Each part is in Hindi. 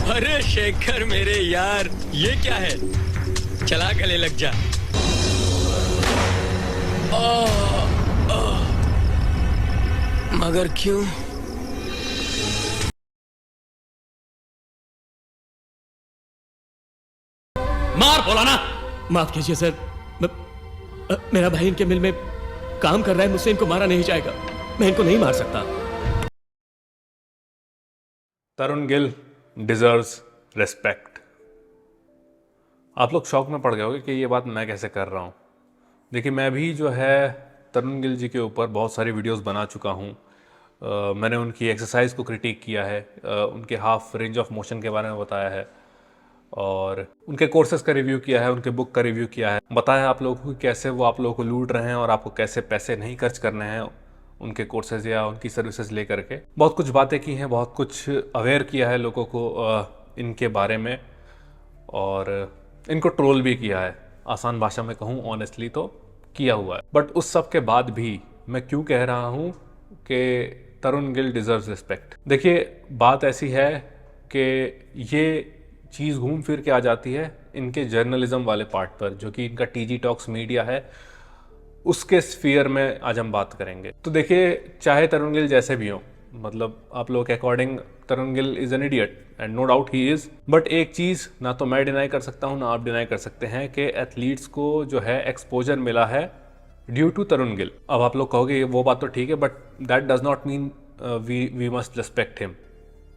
अरे शेखर मेरे यार, ये क्या है? चला गले लग जा। मगर क्यों? मार बोला ना। माफ कीजिए सर, मेरा भाई इनके मिल में काम कर रहा है, मुझसे इनको मारा नहीं जाएगा, मैं इनको नहीं मार सकता। तरुण गिल डिजर्व्स रिस्पेक्ट। आप लोग शौक में पड़ गए होंगे कि ये बात मैं कैसे कर रहा हूँ। देखिए, मैं भी जो है तरुण गिल जी के ऊपर बहुत सारी वीडियोस बना चुका हूँ। मैंने उनकी एक्सरसाइज को क्रिटिक किया है, उनके हाफ रेंज ऑफ मोशन के बारे में बताया है, और उनके कोर्सेज का रिव्यू किया है, उनके बुक का रिव्यू किया है, बताया आप लोगों को कैसे वो आप लोगों को लूट रहे हैं और आपको कैसे पैसे नहीं खर्च करने हैं उनके कोर्सेज या उनकी सर्विसेज ले करके। बहुत कुछ बातें की हैं, बहुत कुछ अवेयर किया है लोगों को इनके बारे में, और इनको ट्रोल भी किया है। आसान भाषा में कहूँ, ऑनेस्टली तो किया हुआ है। बट उस सब के बाद भी मैं क्यों कह रहा हूँ कि तरुण गिल डिजर्व्स रिस्पेक्ट। देखिए, बात ऐसी है कि ये चीज़ घूम फिर के आ जाती है इनके जर्नलिज्म वाले पार्ट पर, जो कि इनका टीजी टॉक्स मीडिया है, उसके स्फीयर में आज हम बात करेंगे। तो देखिए, चाहे तरुण गिल जैसे भी हो, मतलब आप लोगों के according Tarun Gill is an idiot and no doubt he is, but एक चीज़ ना तो मैं डिनाई कर सकता हूँ ना आप डिनाई कर सकते हैं कि एथलीट्स को जो है एक्सपोजर मिला है ड्यू टू तरुण गिल। अब आप लोग कहोगे वो बात तो ठीक है, but that does not mean we must respect him.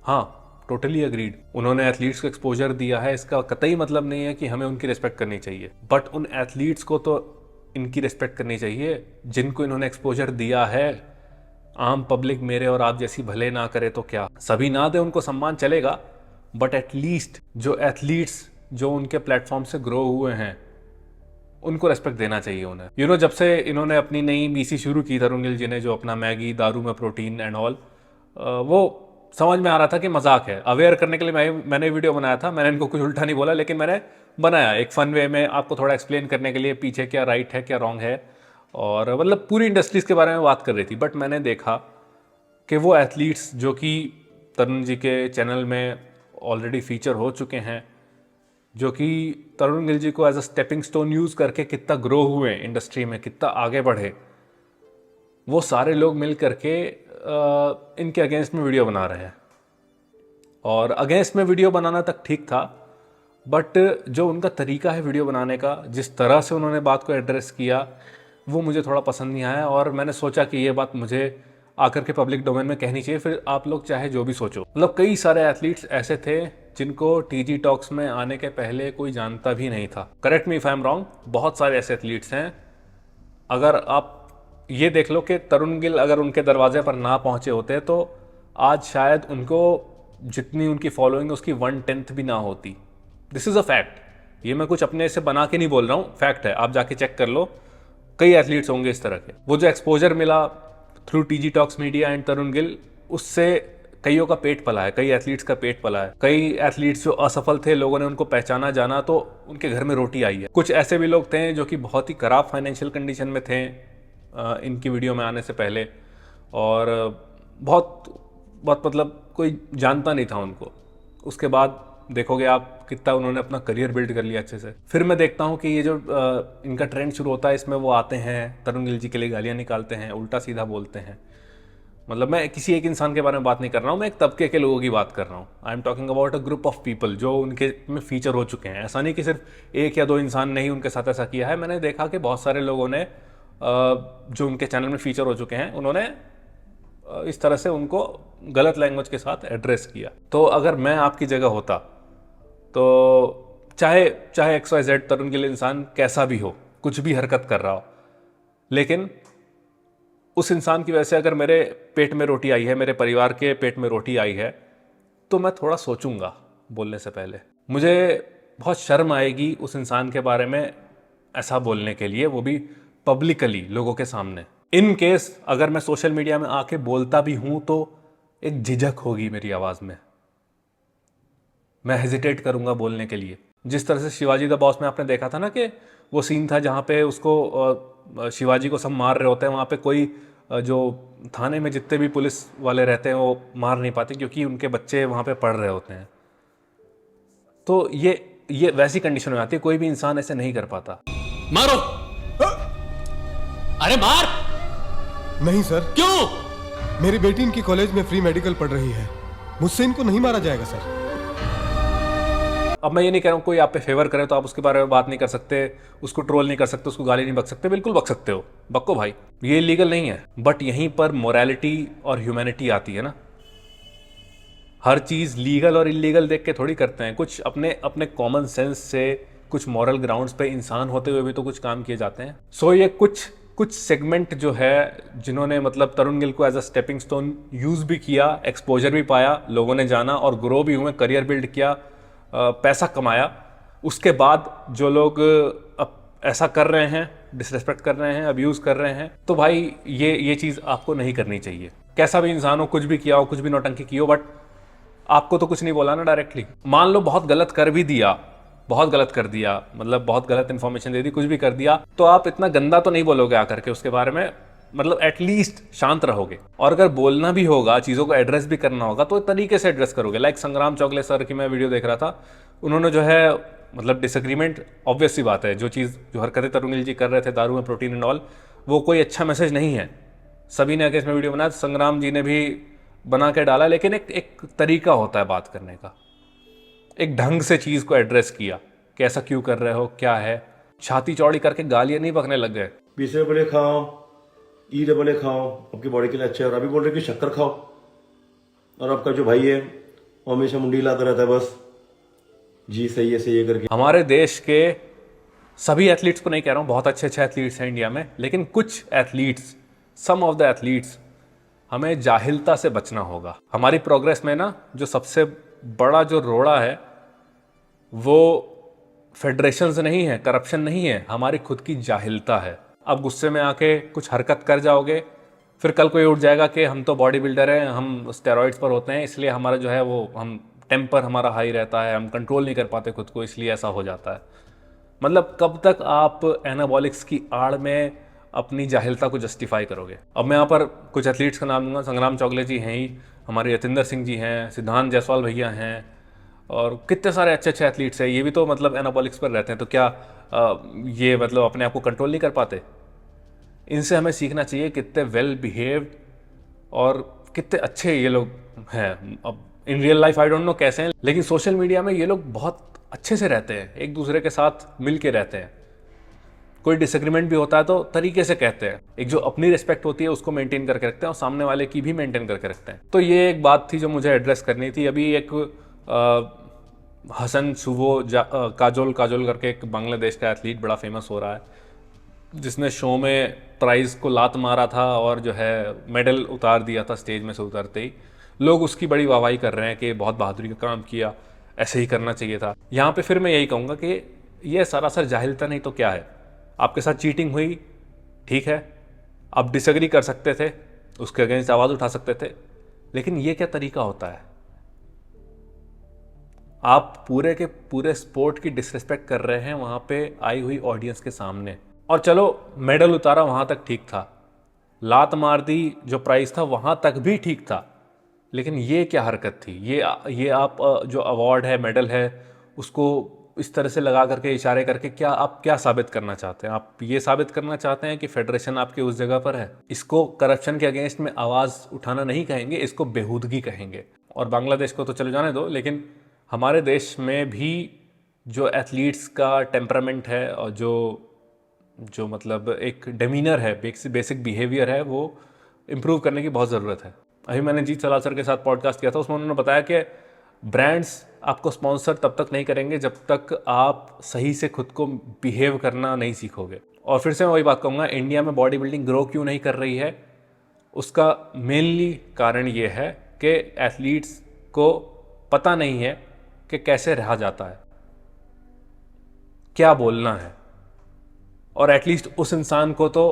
हाँ, टोटली अग्रीड, उन्होंने एथलीट्स को एक्सपोजर दिया है, इसका कतई मतलब नहीं है कि हमें उनकी रिस्पेक्ट करनी चाहिए, बट उन एथलीट्स को तो इनकी रिस्पेक्ट करनी चाहिए जिनको इन्होंने एक्सपोजर दिया है। आम पब्लिक मेरे और आप जैसी भले ना करे तो क्या, सभी ना दे उनको सम्मान चलेगा, बट एटलीस्ट जो एथलीट्स जो उनके प्लेटफॉर्म से ग्रो हुए हैं उनको रेस्पेक्ट देना चाहिए उन्हें। जब से इन्होंने अपनी नई बीसी शुरू की तरुण गिल जी ने, जो अपना मैगी दारू में प्रोटीन एंड ऑल, वो समझ में आ रहा था कि मजाक है। अवेयर करने के लिए मैंने वीडियो बनाया था, मैंने इनको कुछ उल्टा नहीं बोला, लेकिन मैंने बनाया एक फन वे में, आपको थोड़ा एक्सप्लेन करने के लिए पीछे क्या राइट है क्या रॉन्ग है, और मतलब पूरी इंडस्ट्रीज के बारे में बात कर रही थी। बट मैंने देखा कि वो एथलीट्स जो कि तरुण जी के चैनल में ऑलरेडी फीचर हो चुके हैं, जो कि तरुण गिल जी को as a stepping stone use करके कितना ग्रो हुए इंडस्ट्री में, कितना आगे बढ़े, वो सारे लोग मिल करके इनके अगेंस्ट में वीडियो बना रहे हैं। और अगेंस्ट में वीडियो बनाना तक ठीक था, बट जो उनका तरीका है वीडियो बनाने का, जिस तरह से उन्होंने बात को एड्रेस किया, वो मुझे थोड़ा पसंद नहीं आया, और मैंने सोचा कि ये बात मुझे आकर के पब्लिक डोमेन में कहनी चाहिए। फिर आप लोग चाहे जो भी सोचो, मतलब कई सारे एथलीट्स ऐसे थे जिनको टीजी टॉक्स में आने के पहले कोई जानता भी नहीं था। Correct me if I am wrong, बहुत सारे ऐसे एथलीट्स हैं। अगर आप ये देख लो कि तरुण गिल अगर उनके दरवाजे पर ना पहुंचे होते तो आज शायद उनको जितनी उनकी फॉलोइंग उसकी 1/10 भी ना होती। दिस इज़ अ फैक्ट, ये मैं कुछ अपने से बना के नहीं बोल रहा हूँ, फैक्ट है, आप जाके चेक कर लो। कई एथलीट्स होंगे इस तरह के। वो जो एक्सपोजर मिला through TG talks media and Tarun Gill, उससे कईयों का पेट पला है, कई एथलीट्स का पेट पला है। कई एथलीट्स जो असफल थे, लोगों ने उनको पहचाना जाना तो उनके घर में रोटी आई है। कुछ ऐसे भी लोग थे जो कि बहुत ही खराब फाइनेंशियल कंडीशन में थे इनकी वीडियो में आने से पहले, और बहुत मतलब कोई जानता नहीं था उनको। उसके बाद देखोगे आप कितना उन्होंने अपना करियर बिल्ड कर लिया अच्छे से। फिर मैं देखता हूँ कि ये जो इनका ट्रेंड शुरू होता है, इसमें वो आते हैं तरुण गिल जी के लिए गालियाँ निकालते हैं, उल्टा सीधा बोलते हैं। मतलब मैं किसी एक इंसान के बारे में बात नहीं कर रहा हूँ, मैं एक तबके के लोगों की बात कर रहा हूँ। I am talking about a group of people जो उनके में फीचर हो चुके हैं। ऐसा नहीं कि सिर्फ एक या दो इंसान ने ही उनके साथ ऐसा किया है, मैंने देखा कि बहुत सारे लोगों ने जो उनके चैनल में फीचर हो चुके हैं, उन्होंने इस तरह से उनको गलत लैंग्वेज के साथ एड्रेस किया। तो अगर मैं आपकी जगह होता तो चाहे XYZ तरुण गिल इंसान कैसा भी हो, कुछ भी हरकत कर रहा हो, लेकिन उस इंसान की वजह से अगर मेरे पेट में रोटी आई है, मेरे परिवार के पेट में रोटी आई है, तो मैं थोड़ा सोचूंगा बोलने से पहले। मुझे बहुत शर्म आएगी उस इंसान के बारे में ऐसा बोलने के लिए, वो भी पब्लिकली लोगों के सामने। इन केस अगर मैं सोशल मीडिया में आके बोलता भी हूं तो एक झिझक होगी मेरी आवाज़ में, मैं हेजिटेट करूंगा बोलने के लिए। जिस तरह से शिवाजी द बॉस में आपने देखा था ना कि वो सीन था जहाँ पे उसको शिवाजी को सब मार रहे होते हैं, वहाँ पे कोई जो थाने में जितने भी पुलिस वाले रहते हैं वो मार नहीं पाते क्योंकि उनके बच्चे वहाँ पे पढ़ रहे होते हैं। तो ये वैसी कंडीशन हो जाती है, कोई भी इंसान ऐसे नहीं कर पाता। मारो। अरे मार। नहीं सर, क्यों? मेरी बेटी इनकी कॉलेज में फ्री मेडिकल पढ़ रही है, मुझसे इनको नहीं मारा जाएगा सर। अब मैं ये नहीं कह रहा हूँ कोई आप पे फेवर करे तो आप उसके बारे में बात नहीं कर सकते, उसको ट्रोल नहीं कर सकते, उसको गाली नहीं बक सकते, बिल्कुल बक सकते हो, बक्को भाई, ये इलीगल नहीं है। बट यहीं पर मोरालिटी और ह्यूमैनिटी आती है ना। हर चीज़ लीगल और इलीगल देख के थोड़ी करते हैं, कुछ अपने अपने कॉमन सेंस से, कुछ मॉरल ग्राउंड्स पे इंसान होते हुए भी तो कुछ काम किए जाते हैं। सो ये कुछ सेगमेंट जो है जिन्होंने मतलब तरुण गिल को as a stepping stone use भी किया, एक्सपोजर भी पाया, लोगों ने जाना और ग्रो भी हुए, करियर बिल्ड किया, पैसा कमाया, उसके बाद जो लोग अब ऐसा कर रहे हैं, डिसरेस्पेक्ट कर रहे हैं, अब्यूज़ कर रहे हैं, तो भाई ये चीज़ आपको नहीं करनी चाहिए। कैसा भी इंसान हो, कुछ भी किया हो, कुछ भी नौटंकी की हो, बट आपको तो कुछ नहीं बोला ना डायरेक्टली। मान लो बहुत गलत कर भी दिया, बहुत गलत कर दिया, मतलब बहुत गलत इंफॉर्मेशन दे दी, कुछ भी कर दिया, तो आप इतना गंदा तो नहीं बोलोगे आकर के उसके बारे में, मतलब एटलीस्ट शांत रहोगे। और अगर बोलना भी होगा, चीज़ों को एड्रेस भी करना होगा, तो तरीके से एड्रेस करोगे। लाइक संग्राम चौगले सर की मैं वीडियो देख रहा था, उन्होंने जो है मतलब डिसएग्रीमेंट, ऑब्वियस सी बात है, जो हरकतें तरुण गिल जी कर रहे थे दारू में प्रोटीन एंड ऑल, वो कोई अच्छा मैसेज नहीं है। सभी ने अगेंस्ट में वीडियो बनाया, संग्राम जी ने भी बना के डाला, लेकिन एक तरीका होता है बात करने का, एक ढंग से चीज़ को एड्रेस किया कि ऐसा क्यों कर रहे हो, क्या है। छाती चौड़ी करके गालियाँ नहीं बकने लग गए। बीसे बने खाओ, ई डबल खाओ, आपकी बॉडी के लिए अच्छा है। और अभी बोल रहे कि शक्कर खाओ, और आपका जो भाई है वो हमेशा मुंडी लाता रहता है, बस जी सही है करके। हमारे देश के सभी एथलीट्स को नहीं कह रहा हूँ, बहुत अच्छे एथलीट्स हैं इंडिया में, लेकिन कुछ athletes, some of the athletes, हमें जाहिलता से बचना होगा। हमारी प्रोग्रेस में ना जो सबसे बड़ा जो रोड़ा है वो फेडरेशंस नहीं है, करप्शन नहीं है, हमारी खुद की जाहिलता है। अब गुस्से में आके कुछ हरकत कर जाओगे, फिर कल कोई उठ जाएगा कि हम तो बॉडी बिल्डर हैं, हम स्टेरॉइड्स पर होते हैं, इसलिए हमारा जो है वो हम टेम्पर हमारा हाई रहता है, हम कंट्रोल नहीं कर पाते खुद को, इसलिए ऐसा हो जाता है। मतलब कब तक आप एनाबॉलिक्स की आड़ में अपनी जाहिलता को जस्टिफाई करोगे। अब मैं यहाँ पर कुछ एथलीट्स का नाम दूंगा, संग्राम चौगले जी हैं ही, हमारे यतिंदर सिंह जी हैं, सिद्धांत जायसवाल भैया हैं, और कितने सारे अच्छे एथलीट्स हैं। ये भी तो मतलब एनाबॉलिक्स पर रहते हैं, तो क्या ये मतलब अपने आप को कंट्रोल नहीं कर पाते? इनसे हमें सीखना चाहिए, कितने वेल बिहेव्ड और कितने अच्छे ये लोग हैं। अब in real life I don't know कैसे हैं, लेकिन सोशल मीडिया में ये लोग बहुत अच्छे से रहते हैं, एक दूसरे के साथ मिल के रहते हैं। कोई डिसएग्रीमेंट भी होता है तो तरीके से कहते हैं, एक जो अपनी रिस्पेक्ट होती है उसको मेंटेन करके रखते हैं और सामने वाले की भी मेंटेन करके रखते हैं। तो ये एक बात थी जो मुझे एड्रेस करनी थी। अभी एक हसन शुभो काजोल करके एक बांग्लादेश का एथलीट बड़ा फेमस हो रहा है, जिसने शो में प्राइज़ को लात मारा था और जो है मेडल उतार दिया था स्टेज में से उतरते ही। लोग उसकी बड़ी वाहवाही कर रहे हैं कि बहुत बहादुरी का काम किया, ऐसे ही करना चाहिए था। यहाँ पे फिर मैं यही कहूँगा कि ये सरासर जाहिलता नहीं तो क्या है। आपके साथ चीटिंग हुई, ठीक है, आप डिसएग्री कर सकते थे, उसके अगेंस्ट आवाज़ उठा सकते थे, लेकिन ये क्या तरीका होता है? आप पूरे के पूरे स्पोर्ट की डिसरिस्पेक्ट कर रहे हैं वहाँ पे आई हुई ऑडियंस के सामने। और चलो मेडल उतारा वहाँ तक ठीक था, लात मार दी जो प्राइज़ था वहाँ तक भी ठीक था, लेकिन ये क्या हरकत थी? ये आप जो अवार्ड है, मेडल है, उसको इस तरह से लगा करके, इशारे करके आप क्या साबित करना चाहते हैं? आप ये साबित करना चाहते हैं कि फेडरेशन आपके उस जगह पर है। इसको करप्शन के अगेंस्ट में आवाज़ उठाना नहीं कहेंगे, इसको बेहूदगी कहेंगे। और बांग्लादेश को तो चले जाने दो, लेकिन हमारे देश में भी जो एथलीट्स का टेम्परामेंट है और जो मतलब एक डेमीनर है, बेसिक बिहेवियर है, वो इम्प्रूव करने की बहुत ज़रूरत है। अभी मैंने जीत सलाल सर के साथ पॉडकास्ट किया था, उसमें उन्होंने बताया कि ब्रांड्स आपको स्पॉन्सर तब तक नहीं करेंगे जब तक आप सही से खुद को बिहेव करना नहीं सीखोगे। और फिर से मैं वही बात कहूँगा, इंडिया में बॉडी बिल्डिंग ग्रो क्यों नहीं कर रही है, उसका मेनली कारण ये है कि एथलीट्स को पता नहीं है कि कैसे रहा जाता है, क्या बोलना है। और एटलीस्ट उस इंसान को तो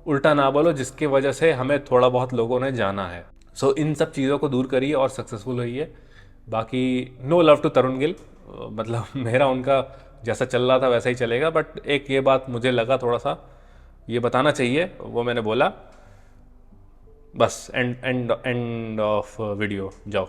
उल्टा ना बोलो जिसकी वजह से हमें थोड़ा बहुत लोगों ने जाना है। सो इन सब चीज़ों को दूर करिए और सक्सेसफुल होइए। बाकी नो लव टू तरुण गिल, मतलब मेरा उनका जैसा चल रहा था वैसा ही चलेगा, बट एक ये बात मुझे लगा थोड़ा सा ये बताना चाहिए, वो मैंने बोला। बस एंड ऑफ वीडियो, जाओ।